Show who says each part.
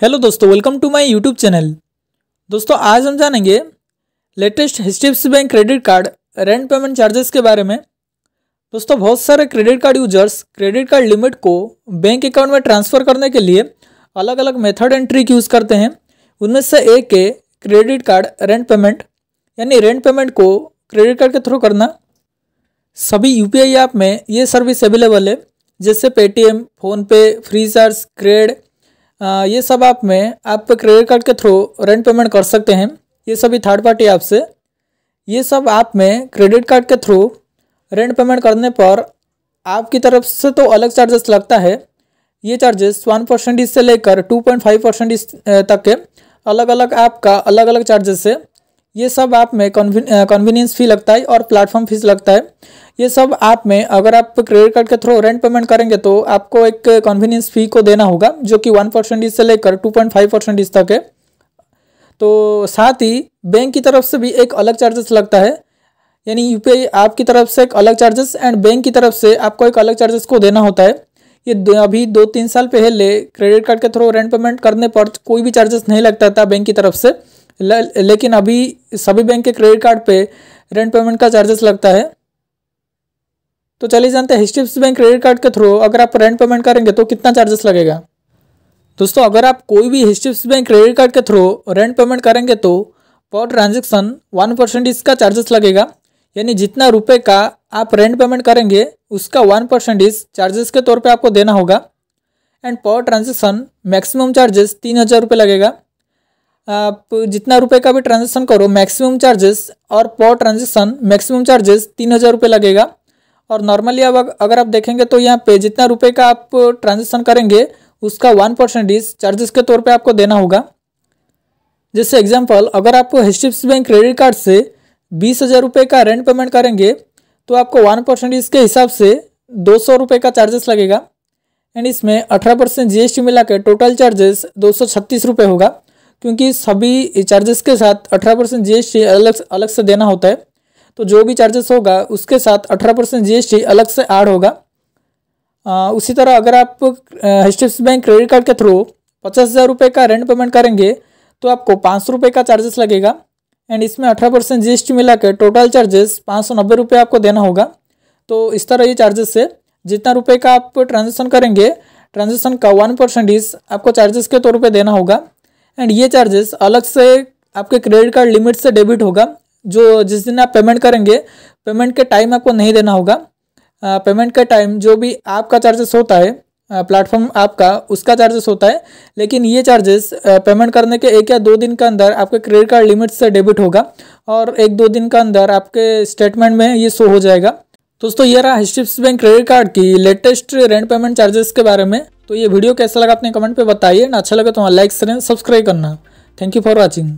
Speaker 1: Hello दोस्तों, welcome to my YouTube channel. दोस्तों आज हम जानेंगे latest HDFC bank credit card rent payment charges के बारे में। दोस्तों बहुत सारे credit card users credit card limit को बैंक अकाउंट में ट्रांसफ़र करने के लिए अलग अलग मेथड एंड ट्रिक यूज़ करते हैं। उनमें से एक है क्रेडिट कार्ड रेंट पेमेंट, यानी रेंट पेमेंट को क्रेडिट कार्ड के थ्रू करना। सभी यूपीआई ऐप में ये सर्विस अवेलेबल है, जैसे पेटीएम, फ़ोनपे, फ्रीचार्ज, क्रेड, ये सब ऐप में आप क्रेडिट कार्ड के थ्रू रेंट पेमेंट कर सकते हैं। ये सभी थर्ड पार्टी ऐप से। ये सब ऐप में क्रेडिट कार्ड के थ्रू रेंट पेमेंट करने पर आपकी तरफ से तो अलग चार्जेस लगता है। ये चार्जेस 1% से लेकर 2.5% तक के अलग अलग ऐप का अलग अलग चार्जेस है। ये सब ऐप में कन्वीनियंस फ़ी लगता है और प्लेटफॉर्म फीस लगता है। ये सब ऐप में अगर आप क्रेडिट कार्ड के थ्रू रेंट पेमेंट करेंगे तो आपको एक कन्वीनियंस फ़ी को देना होगा, जो कि 1% से लेकर 2.5% तक है। तो साथ ही बैंक की तरफ से भी एक अलग चार्जेस लगता है, यानी यूपीआई ऐप की तरफ से एक अलग चार्जेस एंड बैंक की तरफ से आपको एक अलग चार्जेस को देना होता है। ये अभी 2-3 साल पहले क्रेडिट कार्ड के थ्रू रेंट पेमेंट करने पर कोई भी चार्जेस नहीं लगता था बैंक की तरफ से, लेकिन अभी सभी बैंक के क्रेडिट कार्ड पे रेंट पेमेंट का चार्जेस लगता है। तो चलिए जानते हैं एचडीएफसी बैंक क्रेडिट कार्ड के थ्रू अगर आप रेंट पेमेंट करेंगे तो कितना चार्जेस लगेगा। दोस्तों अगर आप कोई भी एचडीएफसी बैंक क्रेडिट कार्ड के थ्रू रेंट पेमेंट करेंगे तो पर ट्रांजेक्शन 1% इसका चार्जेस लगेगा, यानी जितना रुपए का आप रेंट पेमेंट करेंगे उसका 1% चार्जेस के तौर पे आपको देना होगा। And per transaction maximum charges 3000 रुपये लगेगा। आप जितना रुपए का भी ट्रांजेक्शन करो मैक्सिमम चार्जेस और पर ट्रांजेक्शन मैक्सिमम चार्जेस 3000 रुपये लगेगा। और नॉर्मली अब अगर आप देखेंगे तो यहाँ पे जितना रुपए का आप ट्रांजेक्शन करेंगे उसका 1% चार्जेस के तौर पे आपको देना होगा। जैसे एग्जांपल, अगर आप एचडीएफसी बैंक क्रेडिट कार्ड से 20,000 रुपये का रेंट पेमेंट करेंगे तो आपको 1% के हिसाब से 200 रुपये का चार्जेस लगेगा। एंड इसमें 18% जीएसटी मिला के टोटल चार्जेस 236 रुपये होगा, क्योंकि सभी चार्जेस के साथ 18% जीएसटी अलग से देना होता है। तो जो भी चार्जेस होगा उसके साथ 18% जीएसटी अलग से ऐड होगा। उसी तरह अगर आप एचडीएफसी बैंक क्रेडिट कार्ड के थ्रू 50,000 रुपये का रेंट पेमेंट करेंगे तो आपको 500 रुपये का चार्जेस लगेगा। एंड इसमें 18% जीएसटी मिला के टोटल चार्जेस 590 रुपये आपको देना होगा। तो इस तरह ये चार्जेस है। जितना रुपये का आप ट्रांजेक्शन करेंगे ट्रांजेक्शन का 1% आपको चार्जेस के तौर पे देना होगा। एंड ये चार्जेस अलग से आपके क्रेडिट कार्ड लिमिट से डेबिट होगा। जो जिस दिन आप पेमेंट करेंगे पेमेंट के टाइम आपको नहीं देना होगा। पेमेंट के टाइम जो भी आपका चार्जेस होता है प्लेटफॉर्म आपका, उसका चार्जेस होता है, लेकिन ये चार्जेस पेमेंट करने के 1 या 2 दिन के अंदर आपके क्रेडिट कार्ड लिमिट से डेबिट होगा और 1-2 दिन के अंदर आपके स्टेटमेंट में ये शो हो जाएगा। दोस्तों ये रहा एचडीएफसी बैंक क्रेडिट कार्ड की लेटेस्ट रेंट पेमेंट चार्जेस के बारे में। तो ये वीडियो कैसा लगा अपने कमेंट पे बताइए। ना अच्छा लगे तो लाइक करें, सब्सक्राइब करना। Thank you for watching.